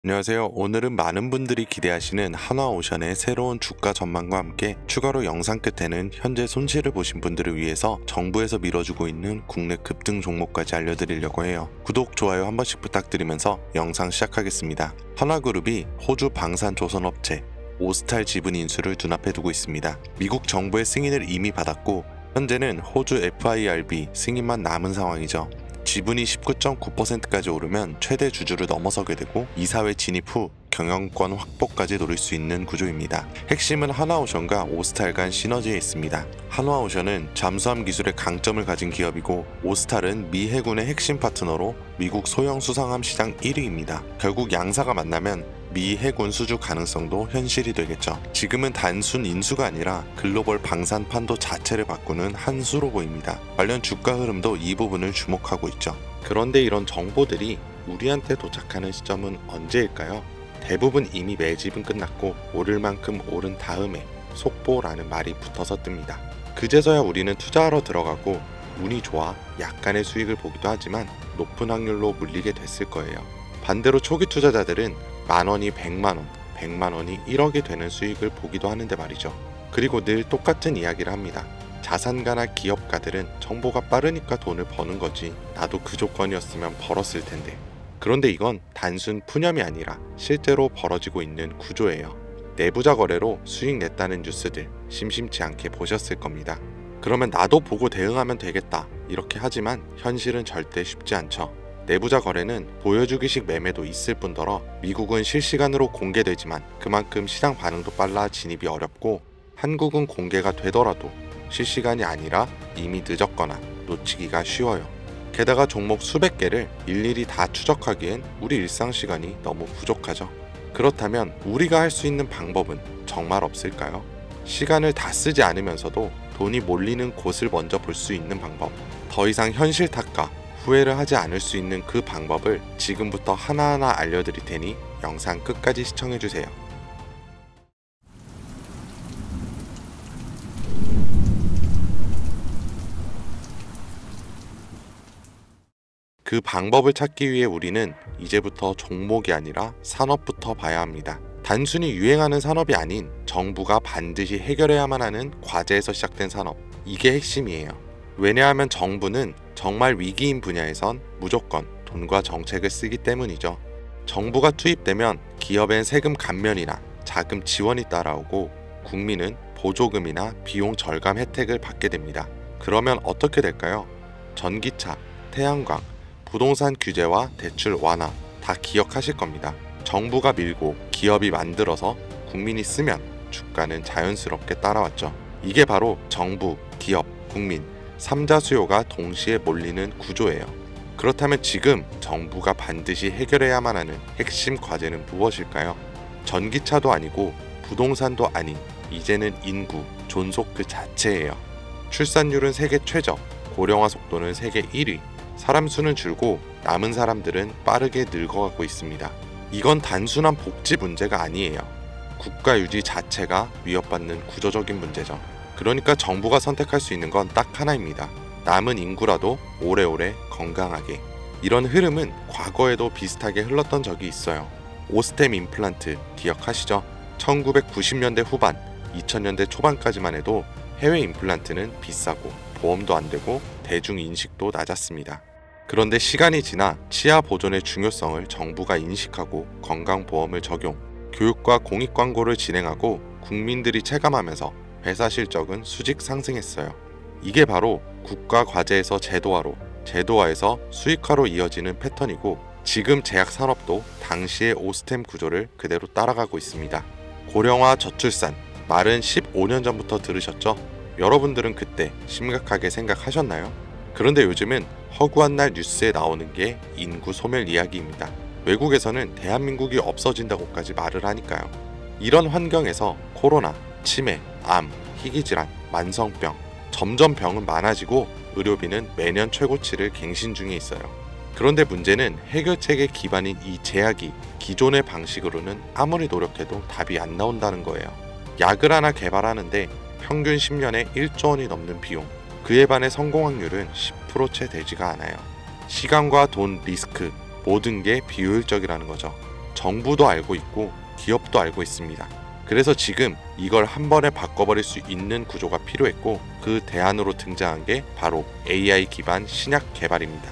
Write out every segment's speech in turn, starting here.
안녕하세요. 오늘은 많은 분들이 기대하시는 한화오션의 새로운 주가 전망과 함께 추가로 영상 끝에는 현재 손실을 보신 분들을 위해서 정부에서 밀어주고 있는 국내 급등 종목까지 알려드리려고 해요. 구독, 좋아요 한 번씩 부탁드리면서 영상 시작하겠습니다. 한화그룹이 호주 방산조선업체 오스탈 지분 인수를 눈앞에 두고 있습니다. 미국 정부의 승인을 이미 받았고 현재는 호주 FIRB 승인만 남은 상황이죠. 지분이 19.9%까지 오르면 최대 주주를 넘어서게 되고 이사회 진입 후 경영권 확보까지 노릴 수 있는 구조입니다. 핵심은 한화오션과 오스탈 간 시너지에 있습니다. 한화오션은 잠수함 기술의 강점을 가진 기업이고 오스탈은 미 해군의 핵심 파트너로 미국 소형 수상함 시장 1위입니다. 결국 양사가 만나면 미 해군 수주 가능성도 현실이 되겠죠. 지금은 단순 인수가 아니라 글로벌 방산 판도 자체를 바꾸는 한 수로 보입니다. 관련 주가 흐름도 이 부분을 주목하고 있죠. 그런데 이런 정보들이 우리한테 도착하는 시점은 언제일까요? 대부분 이미 매집은 끝났고 오를 만큼 오른 다음에 속보라는 말이 붙어서 뜹니다. 그제서야 우리는 투자하러 들어가고 운이 좋아 약간의 수익을 보기도 하지만 높은 확률로 물리게 됐을 거예요. 반대로 초기 투자자들은 만원이 100만원, 100만원이 1억이 되는 수익을 보기도 하는데 말이죠. 그리고 늘 똑같은 이야기를 합니다. 자산가나 기업가들은 정보가 빠르니까 돈을 버는 거지. 나도 그 조건이었으면 벌었을 텐데. 그런데 이건 단순 푸념이 아니라 실제로 벌어지고 있는 구조예요. 내부자 거래로 수익 냈다는 뉴스들 심심치 않게 보셨을 겁니다. 그러면 나도 보고 대응하면 되겠다 이렇게 하지만 현실은 절대 쉽지 않죠. 내부자 거래는 보여주기식 매매도 있을 뿐더러 미국은 실시간으로 공개되지만 그만큼 시장 반응도 빨라 진입이 어렵고 한국은 공개가 되더라도 실시간이 아니라 이미 늦었거나 놓치기가 쉬워요. 게다가 종목 수백 개를 일일이 다 추적하기엔 우리 일상 시간이 너무 부족하죠. 그렇다면 우리가 할 수 있는 방법은 정말 없을까요? 시간을 다 쓰지 않으면서도 돈이 몰리는 곳을 먼저 볼 수 있는 방법. 더 이상 현실 탓과 후회를 하지 않을 수 있는 그 방법을 지금부터 하나하나 알려드릴 테니 영상 끝까지 시청해주세요. 그 방법을 찾기 위해 우리는 이제부터 종목이 아니라 산업부터 봐야 합니다. 단순히 유행하는 산업이 아닌 정부가 반드시 해결해야만 하는 과제에서 시작된 산업. 이게 핵심이에요. 왜냐하면 정부는 정말 위기인 분야에선 무조건 돈과 정책을 쓰기 때문이죠. 정부가 투입되면 기업엔 세금 감면이나 자금 지원이 따라오고 국민은 보조금이나 비용 절감 혜택을 받게 됩니다. 그러면 어떻게 될까요? 전기차, 태양광, 부동산 규제와 대출 완화 다 기억하실 겁니다. 정부가 밀고 기업이 만들어서 국민이 쓰면 주가는 자연스럽게 따라왔죠. 이게 바로 정부, 기업, 국민 3자 수요가 동시에 몰리는 구조예요. 그렇다면 지금 정부가 반드시 해결해야만 하는 핵심 과제는 무엇일까요? 전기차도 아니고 부동산도 아닌 이제는 인구, 존속 그 자체예요. 출산율은 세계 최저, 고령화 속도는 세계 1위, 사람 수는 줄고 남은 사람들은 빠르게 늙어가고 있습니다. 이건 단순한 복지 문제가 아니에요. 국가 유지 자체가 위협받는 구조적인 문제죠. 그러니까 정부가 선택할 수 있는 건 딱 하나입니다. 남은 인구라도 오래오래 건강하게. 이런 흐름은 과거에도 비슷하게 흘렀던 적이 있어요. 오스템 임플란트 기억하시죠? 1990년대 후반, 2000년대 초반까지만 해도 해외 임플란트는 비싸고 보험도 안 되고 대중 인식도 낮았습니다. 그런데 시간이 지나 치아 보존의 중요성을 정부가 인식하고 건강보험을 적용, 교육과 공익 광고를 진행하고 국민들이 체감하면서 회사 실적은 수직 상승했어요. 이게 바로 국가 과제에서 제도화로, 제도화에서 수익화로 이어지는 패턴이고 지금 제약 산업도 당시의 오스템 구조를 그대로 따라가고 있습니다. 고령화 저출산, 말은 15년 전부터 들으셨죠? 여러분들은 그때 심각하게 생각하셨나요? 그런데 요즘은 허구한 날 뉴스에 나오는 게 인구 소멸 이야기입니다. 외국에서는 대한민국이 없어진다고까지 말을 하니까요. 이런 환경에서 코로나, 치매, 암, 희귀질환, 만성병, 점점 병은 많아지고 의료비는 매년 최고치를 갱신 중에 있어요. 그런데 문제는 해결책의 기반인 이 제약이 기존의 방식으로는 아무리 노력해도 답이 안 나온다는 거예요. 약을 하나 개발하는데 평균 10년에 1조 원이 넘는 비용, 그에 반해 성공 확률은 10%채 되지가 않아요. 시간과 돈, 리스크 모든 게 비효율적이라는 거죠. 정부도 알고 있고 기업도 알고 있습니다. 그래서 지금 이걸 한 번에 바꿔버릴 수 있는 구조가 필요했고 그 대안으로 등장한 게 바로 AI 기반 신약 개발입니다.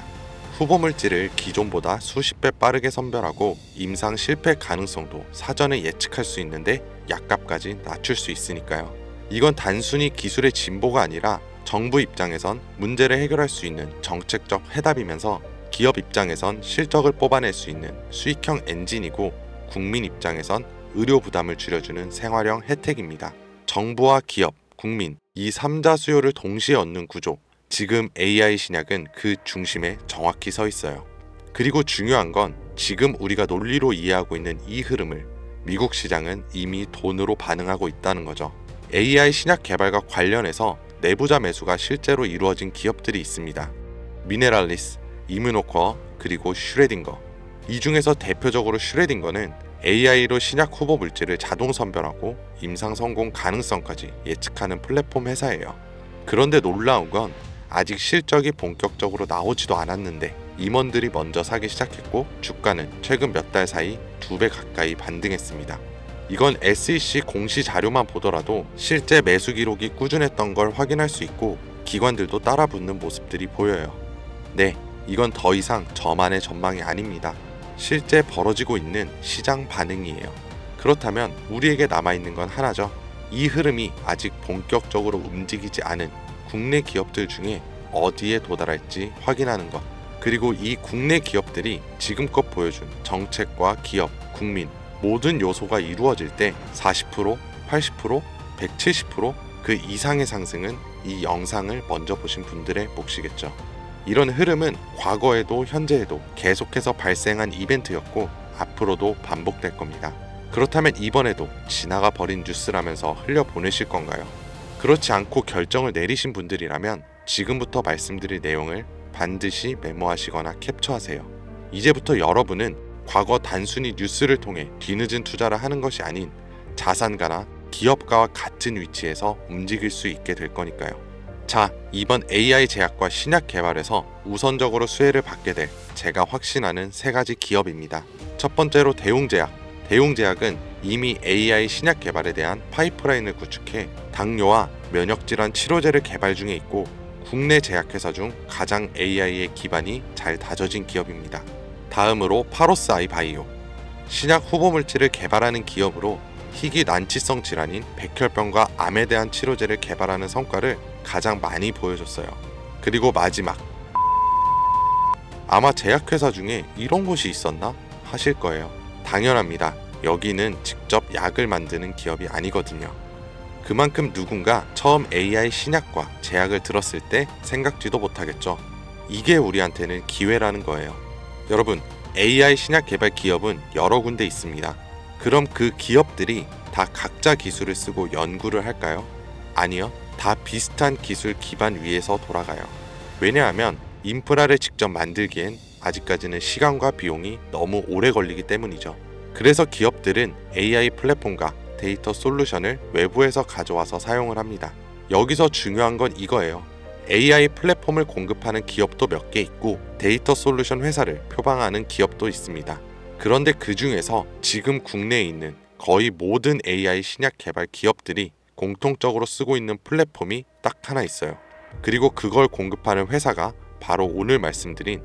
후보 물질을 기존보다 수십 배 빠르게 선별하고 임상 실패 가능성도 사전에 예측할 수 있는데 약값까지 낮출 수 있으니까요. 이건 단순히 기술의 진보가 아니라 정부 입장에선 문제를 해결할 수 있는 정책적 해답이면서 기업 입장에선 실적을 뽑아낼 수 있는 수익형 엔진이고 국민 입장에선 의료 부담을 줄여주는 생활형 혜택입니다. 정부와 기업, 국민 이 3자 수요를 동시에 얻는 구조, 지금 AI 신약은 그 중심에 정확히 서 있어요. 그리고 중요한 건 지금 우리가 논리로 이해하고 있는 이 흐름을 미국 시장은 이미 돈으로 반응하고 있다는 거죠. AI 신약 개발과 관련해서 내부자 매수가 실제로 이루어진 기업들이 있습니다. 미네랄리스, 이뮤노코어, 그리고 슈레딩거. 이 중에서 대표적으로 슈레딩거는 AI로 신약 후보 물질을 자동 선별하고 임상 성공 가능성까지 예측하는 플랫폼 회사예요. 그런데 놀라운 건 아직 실적이 본격적으로 나오지도 않았는데 임원들이 먼저 사기 시작했고 주가는 최근 몇 달 사이 2배 가까이 반등했습니다. 이건 SEC 공시 자료만 보더라도 실제 매수 기록이 꾸준했던 걸 확인할 수 있고 기관들도 따라붙는 모습들이 보여요. 네, 이건 더 이상 저만의 전망이 아닙니다. 실제 벌어지고 있는 시장 반응이에요. 그렇다면 우리에게 남아있는 건 하나죠. 이 흐름이 아직 본격적으로 움직이지 않은 국내 기업들 중에 어디에 도달할지 확인하는 것. 그리고 이 국내 기업들이 지금껏 보여준 정책과 기업, 국민 모든 요소가 이루어질 때 40%, 80%, 170% 그 이상의 상승은 이 영상을 먼저 보신 분들의 몫이겠죠. 이런 흐름은 과거에도 현재에도 계속해서 발생한 이벤트였고 앞으로도 반복될 겁니다. 그렇다면 이번에도 지나가 버린 뉴스라면서 흘려보내실 건가요? 그렇지 않고 결정을 내리신 분들이라면 지금부터 말씀드릴 내용을 반드시 메모하시거나 캡처하세요. 이제부터 여러분은 과거 단순히 뉴스를 통해 뒤늦은 투자를 하는 것이 아닌 자산가나 기업가와 같은 위치에서 움직일 수 있게 될 거니까요. 자, 이번 AI 제약과 신약 개발에서 우선적으로 수혜를 받게 될 제가 확신하는 3가지 기업입니다. 첫 번째로 대웅제약. 대웅제약은 이미 AI 신약 개발에 대한 파이프라인을 구축해 당뇨와 면역질환 치료제를 개발 중에 있고 국내 제약회사 중 가장 AI의 기반이 잘 다져진 기업입니다. 다음으로 파로스 아이바이오. 신약 후보 물질을 개발하는 기업으로 희귀 난치성 질환인 백혈병과 암에 대한 치료제를 개발하는 성과를 가장 많이 보여줬어요. 그리고 마지막, 아마 제약회사 중에 이런 곳이 있었나 하실 거예요. 당연합니다. 여기는 직접 약을 만드는 기업이 아니거든요. 그만큼 누군가 처음 AI 신약과 제약을 들었을 때 생각지도 못하겠죠. 이게 우리한테는 기회라는 거예요. 여러분, AI 신약 개발 기업은 여러 군데 있습니다. 그럼 그 기업들이 다 각자 기술을 쓰고 연구를 할까요? 아니요. 다 비슷한 기술 기반 위에서 돌아가요. 왜냐하면 인프라를 직접 만들기엔 아직까지는 시간과 비용이 너무 오래 걸리기 때문이죠. 그래서 기업들은 AI 플랫폼과 데이터 솔루션을 외부에서 가져와서 사용을 합니다. 여기서 중요한 건 이거예요. AI 플랫폼을 공급하는 기업도 몇 개 있고 데이터 솔루션 회사를 표방하는 기업도 있습니다. 그런데 그 중에서 지금 국내에 있는 거의 모든 AI 신약 개발 기업들이 공통적으로 쓰고 있는 플랫폼이 딱 하나 있어요. 그리고 그걸 공급하는 회사가 바로 오늘 말씀드린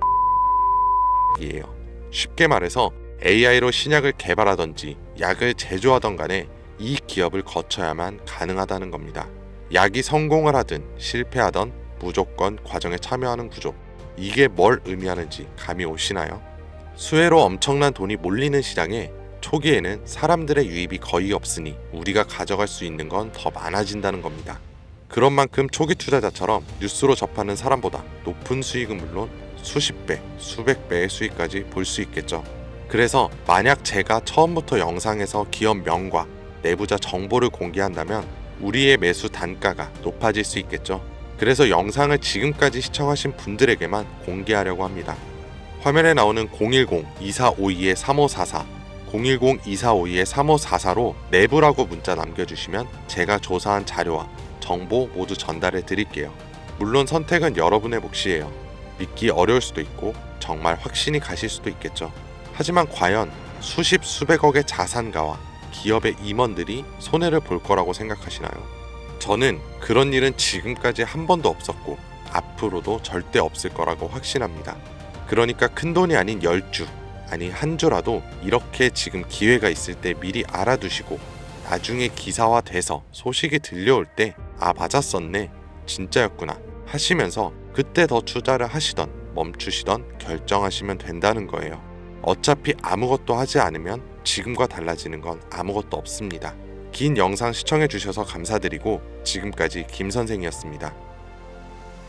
이에요. 쉽게 말해서 AI로 신약을 개발하던지 약을 제조하던 간에 이 기업을 거쳐야만 가능하다는 겁니다. 약이 성공을 하든 실패하던 무조건 과정에 참여하는 구조. 이게 뭘 의미하는지 감이 오시나요? 수혜로 엄청난 돈이 몰리는 시장에 초기에는 사람들의 유입이 거의 없으니 우리가 가져갈 수 있는 건 더 많아진다는 겁니다. 그런 만큼 초기 투자자처럼 뉴스로 접하는 사람보다 높은 수익은 물론 수십 배, 수백 배의 수익까지 볼 수 있겠죠. 그래서 만약 제가 처음부터 영상에서 기업 명과 내부자 정보를 공개한다면 우리의 매수 단가가 높아질 수 있겠죠. 그래서 영상을 지금까지 시청하신 분들에게만 공개하려고 합니다. 화면에 나오는 010-2452-3544 010-2452-3544로 내부라고 문자 남겨주시면 제가 조사한 자료와 정보 모두 전달해 드릴게요. 물론 선택은 여러분의 몫이에요. 믿기 어려울 수도 있고 정말 확신이 가실 수도 있겠죠. 하지만 과연 수십 수백억의 자산가와 기업의 임원들이 손해를 볼 거라고 생각하시나요? 저는 그런 일은 지금까지 한 번도 없었고 앞으로도 절대 없을 거라고 확신합니다. 그러니까 큰돈이 아닌 10주, 아니 한 주라도 이렇게 지금 기회가 있을 때 미리 알아두시고 나중에 기사화돼서 소식이 들려올 때 아 맞았었네, 진짜였구나 하시면서 그때 더 투자를 하시던 멈추시던 결정하시면 된다는 거예요. 어차피 아무것도 하지 않으면 지금과 달라지는 건 아무것도 없습니다. 긴 영상 시청해주셔서 감사드리고 지금까지 김 선생이었습니다.